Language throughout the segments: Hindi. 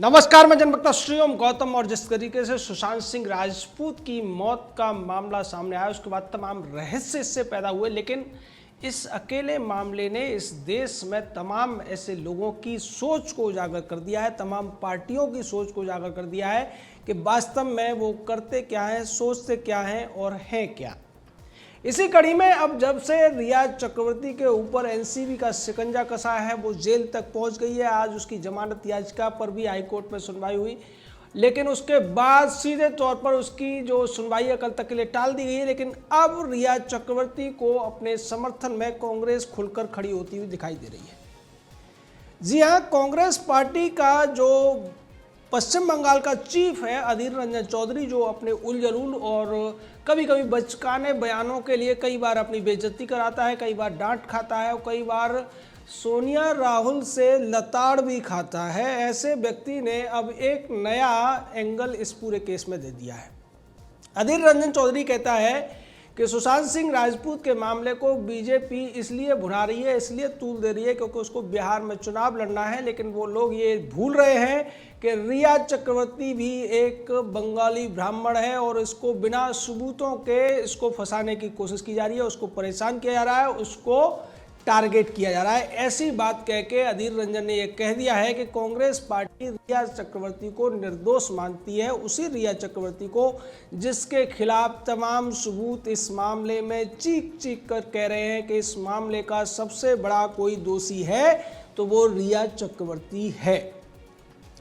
नमस्कार, मैं जनवक्ता श्रीओम गौतम। और जिस तरीके से सुशांत सिंह राजपूत की मौत का मामला सामने आया, उसके बाद तमाम रहस्य इससे पैदा हुए, लेकिन इस अकेले मामले ने इस देश में तमाम ऐसे लोगों की सोच को उजागर कर दिया है, तमाम पार्टियों की सोच को उजागर कर दिया है कि वास्तव में वो करते क्या हैं, सोचते क्या हैं और हैं क्या। इसी कड़ी में अब जब से रिया चक्रवर्ती के ऊपर एनसीबी का शिकंजा कसा है, वो जेल तक पहुंच गई है। आज उसकी जमानत याचिका पर भी हाईकोर्ट में सुनवाई हुई, लेकिन उसके बाद सीधे तौर पर उसकी जो सुनवाई है कल तक के लिए टाल दी गई है। लेकिन अब रिया चक्रवर्ती को अपने समर्थन में कांग्रेस खुलकर खड़ी होती हुई दिखाई दे रही है। जी हाँ, कांग्रेस पार्टी का जो पश्चिम बंगाल का चीफ है अधीर रंजन चौधरी, जो अपने उलझुल और कभी कभी बचकाने बयानों के लिए कई बार अपनी बेइज्जती कराता है, कई बार डांट खाता है और कई बार सोनिया राहुल से लताड़ भी खाता है। ऐसे व्यक्ति ने अब एक नया एंगल इस पूरे केस में दे दिया है। अधीर रंजन चौधरी कहता है कि सुशांत सिंह राजपूत के मामले को बीजेपी इसलिए भुना रही है, इसलिए तूल दे रही है क्योंकि उसको बिहार में चुनाव लड़ना है। लेकिन वो लोग ये भूल रहे हैं कि रिया चक्रवर्ती भी एक बंगाली ब्राह्मण है और इसको बिना सबूतों के इसको फंसाने की कोशिश की जा रही है, उसको परेशान किया जा रहा है, उसको टारगेट किया जा रहा है। ऐसी बात कह के अधीर रंजन ने यह कह दिया है कि कांग्रेस पार्टी रिया चक्रवर्ती को निर्दोष मानती है, उसी रिया चक्रवर्ती को जिसके खिलाफ तमाम सबूत इस मामले में चीख चीख कर कह रहे हैं कि इस मामले का सबसे बड़ा कोई दोषी है तो वो रिया चक्रवर्ती है।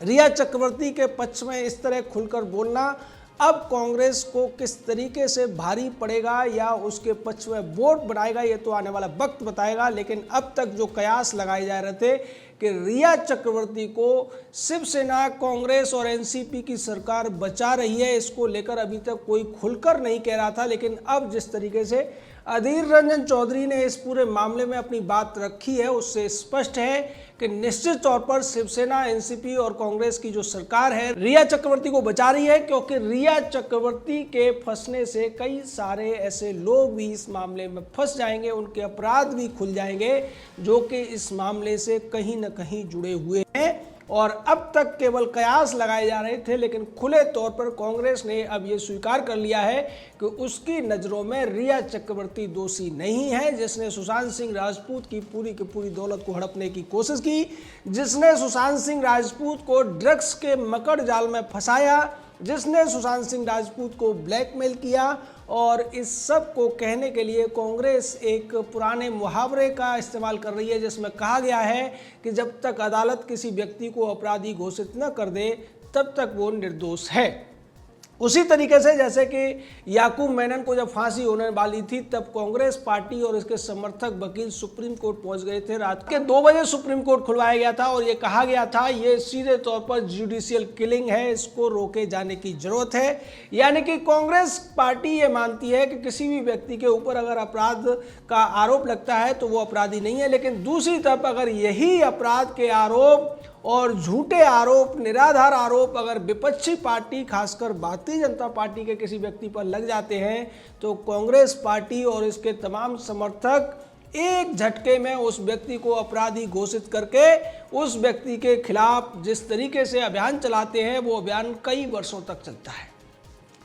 रिया चक्रवर्ती के पक्ष में इस तरह खुलकर बोलना अब कांग्रेस को किस तरीके से भारी पड़ेगा या उसके पक्ष में वोट बनाएगा, ये तो आने वाला वक्त बताएगा। लेकिन अब तक जो कयास लगाए जा रहे थे कि रिया चक्रवर्ती को शिवसेना, कांग्रेस और एनसीपी की सरकार बचा रही है, इसको लेकर अभी तक कोई खुलकर नहीं कह रहा था। लेकिन अब जिस तरीके से अधीर रंजन चौधरी ने इस पूरे मामले में अपनी बात रखी है, उससे स्पष्ट है कि निश्चित तौर पर शिवसेना, एनसीपी और कांग्रेस की जो सरकार है रिया चक्रवर्ती को बचा रही है, क्योंकि रिया चक्रवर्ती के फंसने से कई सारे ऐसे लोग भी इस मामले में फंस जाएंगे, उनके अपराध भी खुल जाएंगे जो कि इस मामले से कहीं न कहीं जुड़े हुए हैं। और अब तक केवल कयास लगाए जा रहे थे, लेकिन खुले तौर पर कांग्रेस ने अब ये स्वीकार कर लिया है कि उसकी नज़रों में रिया चक्रवर्ती दोषी नहीं है, जिसने सुशांत सिंह राजपूत की पूरी दौलत को हड़पने की कोशिश की, जिसने सुशांत सिंह राजपूत को ड्रग्स के मकड़ जाल में फंसाया, जिसने सुशांत सिंह राजपूत को ब्लैकमेल किया। और इस सब को कहने के लिए कांग्रेस एक पुराने मुहावरे का इस्तेमाल कर रही है, जिसमें कहा गया है कि जब तक अदालत किसी व्यक्ति को अपराधी घोषित न कर दे तब तक वो निर्दोष है। उसी तरीके से जैसे कि याकूब मेनन को जब फांसी होने वाली थी, तब कांग्रेस पार्टी और इसके समर्थक वकील सुप्रीम कोर्ट पहुंच गए थे। रात के 2 बजे सुप्रीम कोर्ट खुलवाया गया था और ये कहा गया था ये सीधे तौर पर जुडिशियल किलिंग है, इसको रोके जाने की जरूरत है। यानी कि कांग्रेस पार्टी ये मानती है कि किसी भी व्यक्ति के ऊपर अगर अपराध का आरोप लगता है तो वो अपराधी नहीं है, लेकिन दूसरी तरफ अगर यही अपराध के आरोप और झूठे आरोप, निराधार आरोप अगर विपक्षी पार्टी, खासकर भारतीय जनता पार्टी के किसी व्यक्ति पर लग जाते हैं तो कांग्रेस पार्टी और इसके तमाम समर्थक एक झटके में उस व्यक्ति को अपराधी घोषित करके उस व्यक्ति के खिलाफ जिस तरीके से अभियान चलाते हैं वो अभियान कई वर्षों तक चलता है।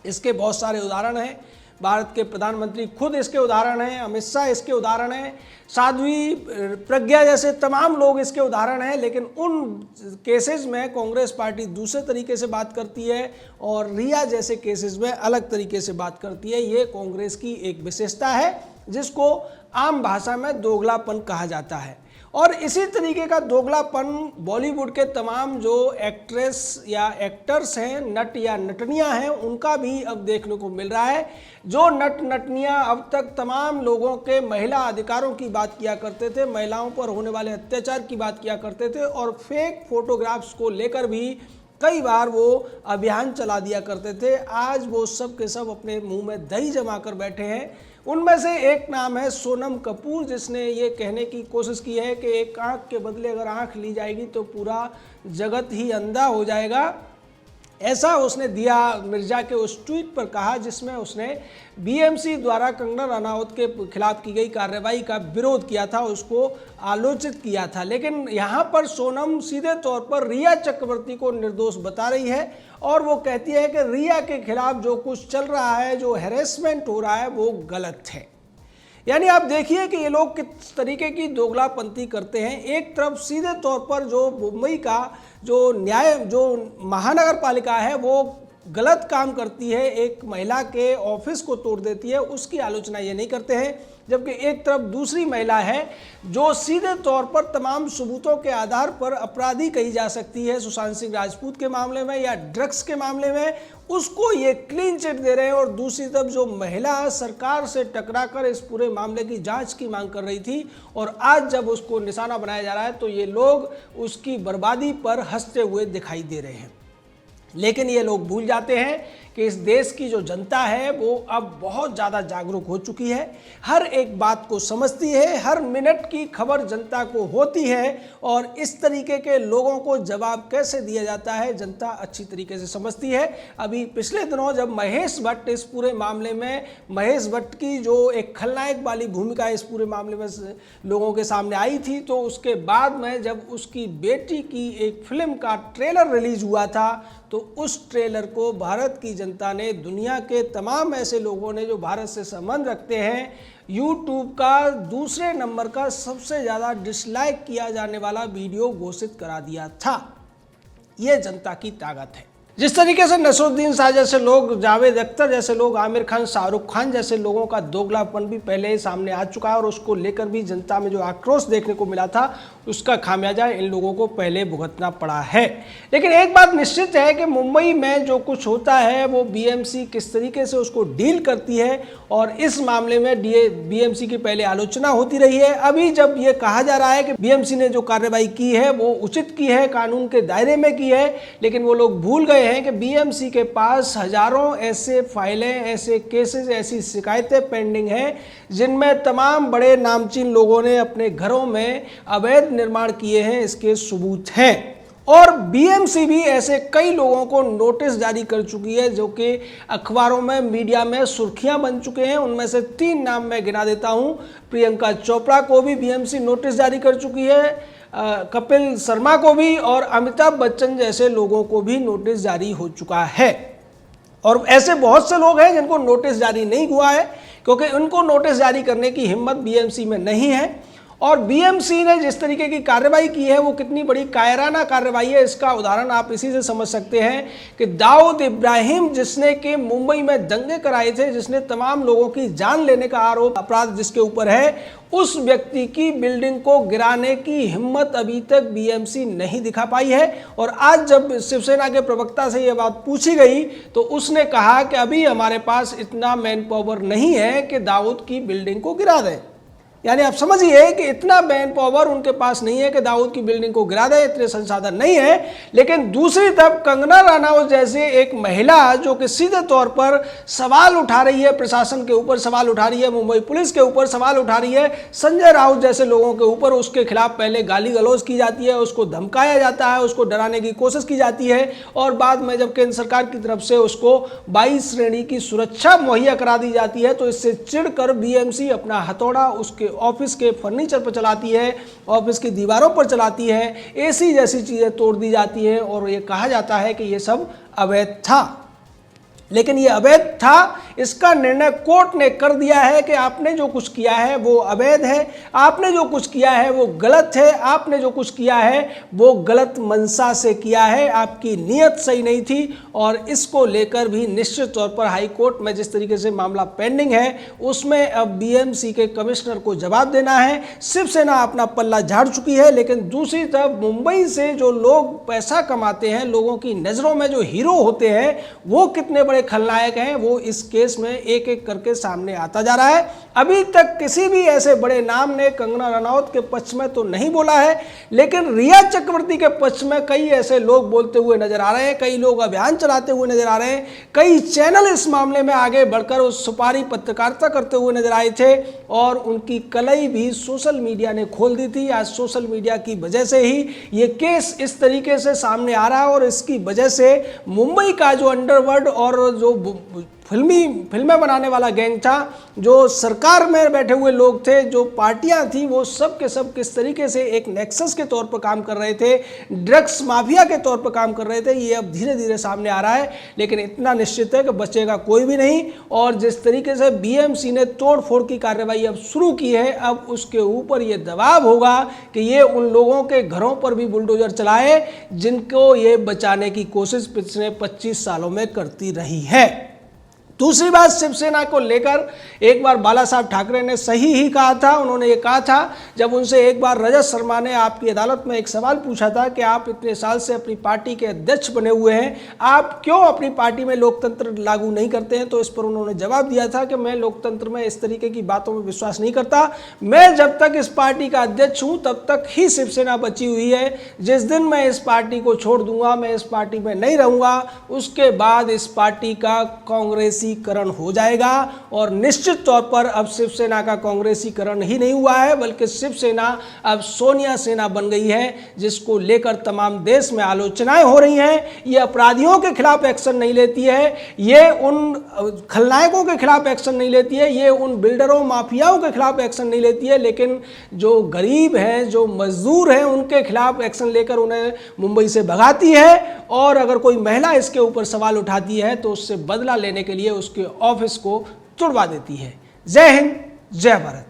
इसके बहुत सारे उदाहरण हैं। भारत के प्रधानमंत्री खुद इसके उदाहरण हैं, अमित शाह इसके उदाहरण हैं, साध्वी प्रज्ञा जैसे तमाम लोग इसके उदाहरण हैं। लेकिन उन केसेस में कांग्रेस पार्टी दूसरे तरीके से बात करती है और रिया जैसे केसेस में अलग तरीके से बात करती है। ये कांग्रेस की एक विशेषता है जिसको आम भाषा में दोगलापन कहा जाता है। और इसी तरीके का दोगलापन बॉलीवुड के तमाम जो एक्ट्रेस या एक्टर्स हैं, नट या नटनियां हैं, उनका भी अब देखने को मिल रहा है। जो नट नटनियां अब तक तमाम लोगों के महिला अधिकारों की बात किया करते थे, महिलाओं पर होने वाले अत्याचार की बात किया करते थे और फेक फोटोग्राफ्स को लेकर भी कई बार वो अभियान चला दिया करते थे, आज वो सब के सब अपने मुंह में दही जमा कर बैठे हैं। उनमें से एक नाम है सोनम कपूर, जिसने ये कहने की कोशिश की है कि एक आंख के बदले अगर आंख ली जाएगी तो पूरा जगत ही अंधा हो जाएगा। ऐसा उसने दिया मिर्जा के उस ट्वीट पर कहा जिसमें उसने बीएमसी द्वारा कंगना रनौत के खिलाफ की गई कार्रवाई का विरोध किया था, उसको आलोचित किया था। लेकिन यहाँ पर सोनम सीधे तौर पर रिया चक्रवर्ती को निर्दोष बता रही है और वो कहती है कि रिया के खिलाफ जो कुछ चल रहा है, जो हैरेसमेंट हो रहा है, वो गलत है। यानी आप देखिए कि ये लोग किस तरीके की दोगलापंथी करते हैं। एक तरफ सीधे तौर पर जो मुंबई का जो महानगर पालिका है वो गलत काम करती है, एक महिला के ऑफिस को तोड़ देती है, उसकी आलोचना ये नहीं करते हैं। जबकि एक तरफ दूसरी महिला है जो सीधे तौर पर तमाम सबूतों के आधार पर अपराधी कही जा सकती है सुशांत सिंह राजपूत के मामले में या ड्रग्स के मामले में, उसको ये क्लीन चिट दे रहे हैं। और दूसरी तरफ जो महिला सरकार से टकराकर इस पूरे मामले की जांच की मांग कर रही थी और आज जब उसको निशाना बनाया जा रहा है तो ये लोग उसकी बर्बादी पर हंसते हुए दिखाई दे रहे हैं। लेकिन ये लोग भूल जाते हैं कि इस देश की जो जनता है वो अब बहुत ज़्यादा जागरूक हो चुकी है, हर एक बात को समझती है, हर मिनट की खबर जनता को होती है और इस तरीके के लोगों को जवाब कैसे दिया जाता है जनता अच्छी तरीके से समझती है। अभी पिछले दिनों जब महेश भट्ट इस पूरे मामले में, महेश भट्ट की जो एक खलनायक वाली भूमिका इस पूरे मामले में लोगों के सामने आई थी, तो उसके बाद में जब उसकी बेटी की एक फिल्म का ट्रेलर रिलीज हुआ था तो उस ट्रेलर को भारत की जनता ने, दुनिया के तमाम ऐसे लोगों ने जो भारत से संबंध रखते हैं, यूट्यूब का दूसरे नंबर का सबसे ज़्यादा डिसलाइक किया जाने वाला वीडियो घोषित करा दिया था। ये जनता की ताकत है। जिस तरीके से नसरुद्दीन शाह जैसे लोग, जावेद अख्तर जैसे लोग, आमिर खान, शाहरुख खान जैसे लोगों का दोगलापन भी पहले सामने आ चुका है और उसको लेकर भी जनता में जो आक्रोश देखने को मिला था उसका खामियाजा इन लोगों को पहले भुगतना पड़ा है। लेकिन एक बात निश्चित है कि मुंबई में जो कुछ होता है वो बीएमसी किस तरीके से उसको डील करती है और इस मामले में बीएमसी की पहले आलोचना होती रही है। अभी जब ये कहा जा रहा है कि बीएमसी ने जो कार्रवाई की है वो उचित की है, कानून के दायरे में की है, लेकिन वो लोग भूल गए हैं कि बीएमसी के पास हजारों ऐसे फाइलें, ऐसे केसेस, ऐसी शिकायतें पेंडिंग हैं जिनमें तमाम बड़े नामचीन लोगों ने अपने घरों में अवैध निर्माण किए हैं, इसके सबूत हैं। और बीएमसी भी ऐसे कई लोगों को नोटिस जारी कर चुकी है जो कि अखबारों में, मीडिया में सुर्खियां बन चुके हैं। उनमें से 3 नाम मैं गिना देता हूं। प्रियंका चोपड़ा को भी बीएमसी नोटिस जारी कर चुकी है, कपिल शर्मा को भी और अमिताभ बच्चन जैसे लोगों को भी नोटिस जारी हो चुका है। और ऐसे बहुत से लोग हैं जिनको नोटिस जारी नहीं हुआ है क्योंकि उनको नोटिस जारी करने की हिम्मत बीएमसी में नहीं है। और बीएमसी ने जिस तरीके की कार्रवाई की है वो कितनी बड़ी कायराना कार्रवाई है, इसका उदाहरण आप इसी से समझ सकते हैं कि दाऊद इब्राहिम, जिसने कि मुंबई में दंगे कराए थे, जिसने तमाम लोगों की जान लेने का आरोप, अपराध जिसके ऊपर है, उस व्यक्ति की बिल्डिंग को गिराने की हिम्मत अभी तक बीएमसी नहीं दिखा पाई है। और आज जब शिवसेना के प्रवक्ता से यह बात पूछी गई तो उसने कहा कि अभी हमारे पास इतना मैन पावर नहीं है कि दाऊद की बिल्डिंग को गिरा दें। यानी आप समझिए कि इतना मैन पावर उनके पास नहीं है कि दाऊद की बिल्डिंग को गिरा दे, इतने संसाधन नहीं है। लेकिन दूसरी तरफ कंगना रनौत जैसे एक महिला जो कि सीधे तौर पर सवाल उठा रही है, प्रशासन के ऊपर सवाल उठा रही है, मुंबई पुलिस के ऊपर सवाल उठा रही है, संजय राउत जैसे लोगों के ऊपर उसके खिलाफ पहले गाली गलौज की जाती है, उसको धमकाया जाता है, उसको डराने की कोशिश की जाती है और बाद में जब केंद्र सरकार की तरफ से उसको 22 श्रेणी की सुरक्षा मुहैया करा दी जाती है तो इससे चिढ़कर बीएमसी अपना हथौड़ा उसके ऑफिस के फर्नीचर पर चलाती है, ऑफिस की दीवारों पर चलाती है, एसी जैसी चीजें तोड़ दी जाती है और ये कहा जाता है कि ये सब अवैध था। लेकिन ये अवैध था, इसका निर्णय कोर्ट ने कर दिया है कि आपने जो कुछ किया है वो अवैध है, आपने जो कुछ किया है वो गलत है, आपने जो कुछ किया है वो गलत मंशा से किया है, आपकी नीयत सही नहीं थी। और इसको लेकर भी निश्चित तौर पर हाई कोर्ट में जिस तरीके से मामला पेंडिंग है उसमें अब बीएमसी के कमिश्नर को जवाब देना है। शिवसेना अपना पल्ला झाड़ चुकी है, लेकिन दूसरी तरफ मुंबई से जो लोग पैसा कमाते हैं, लोगों की नज़रों में जो हीरो होते हैं, वो कितने बड़े खलनायक हैं वो इस केस देश में एक एक करके सामने आता जा रहा है। अभी तक किसी भी ऐसे बड़े नाम ने कंगना रनौत के पक्ष में तो नहीं बोला है, लेकिन रिया चक्रवर्ती के पक्ष में कई ऐसे लोग बोलते हुए नजर आ रहे हैं, कई लोग अभियान चलाते हुए नजर आ रहे हैं, कई चैनल इस मामले में आगे बढ़कर उस सुपारी पत्रकारिता करते हुए नजर आए थे और उनकी कलई भी सोशल मीडिया ने खोल दी थी। आज सोशल मीडिया की वजह से ही ये केस इस तरीके से सामने आ रहा है और इसकी वजह से मुंबई का जो अंडरवर्ल्ड और जो फिल्में बनाने वाला गैंग था, जो सरकार में बैठे हुए लोग थे, जो पार्टियां थी, वो सब के सब किस तरीके से एक नेक्सस के तौर पर काम कर रहे थे, ड्रग्स माफिया के तौर पर काम कर रहे थे, ये अब धीरे धीरे सामने आ रहा है। लेकिन इतना निश्चित है कि बचेगा कोई भी नहीं। और जिस तरीके से बीएमसी ने तोड़फोड़ की कार्रवाई अब शुरू की है, अब उसके ऊपर ये दबाव होगा कि ये उन लोगों के घरों पर भी बुलडोजर चलाए जिनको ये बचाने की कोशिश पिछले 25 सालों में करती रही है। दूसरी बात, शिवसेना को लेकर एक बार बाला साहब ठाकरे ने सही ही कहा था। उन्होंने ये कहा था, जब उनसे एक बार रजत शर्मा ने आपकी अदालत में एक सवाल पूछा था कि आप इतने साल से अपनी पार्टी के अध्यक्ष बने हुए हैं, आप क्यों अपनी पार्टी में लोकतंत्र लागू नहीं करते हैं, तो इस पर उन्होंने जवाब दिया था कि मैं लोकतंत्र में इस तरीके की बातों में विश्वास नहीं करता। मैं जब तक इस पार्टी का अध्यक्ष हूं तब तक ही शिवसेना बची हुई है। जिस दिन मैं इस पार्टी को छोड़ दूंगा, मैं इस पार्टी में नहीं रहूंगा, उसके बाद इस पार्टी का कांग्रेसी करण हो जाएगा। और निश्चित तौर पर अब शिवसेना का कांग्रेसीकरण ही नहीं हुआ है, बल्कि शिवसेना अब सोनिया सेना बन गई है, जिसको लेकर तमाम देश में आलोचनाएं हो रही हैं। ये अपराधियों के खिलाफ एक्शन नहीं लेती है, ये उन खलनायकों के खिलाफ एक्शन नहीं लेती है, ये उन बिल्डरों माफियाओं के खिलाफ एक्शन नहीं लेती है, लेकिन जो गरीब हैं, जो मजदूर हैं, उनके खिलाफ एक्शन लेकर उन्हें मुंबई से भगाती है। और अगर कोई महिला इसके ऊपर सवाल उठाती है तो उससे बदला लेने के लिए उसके ऑफिस को तुड़वा देती है। जय हिंद, जय भारत।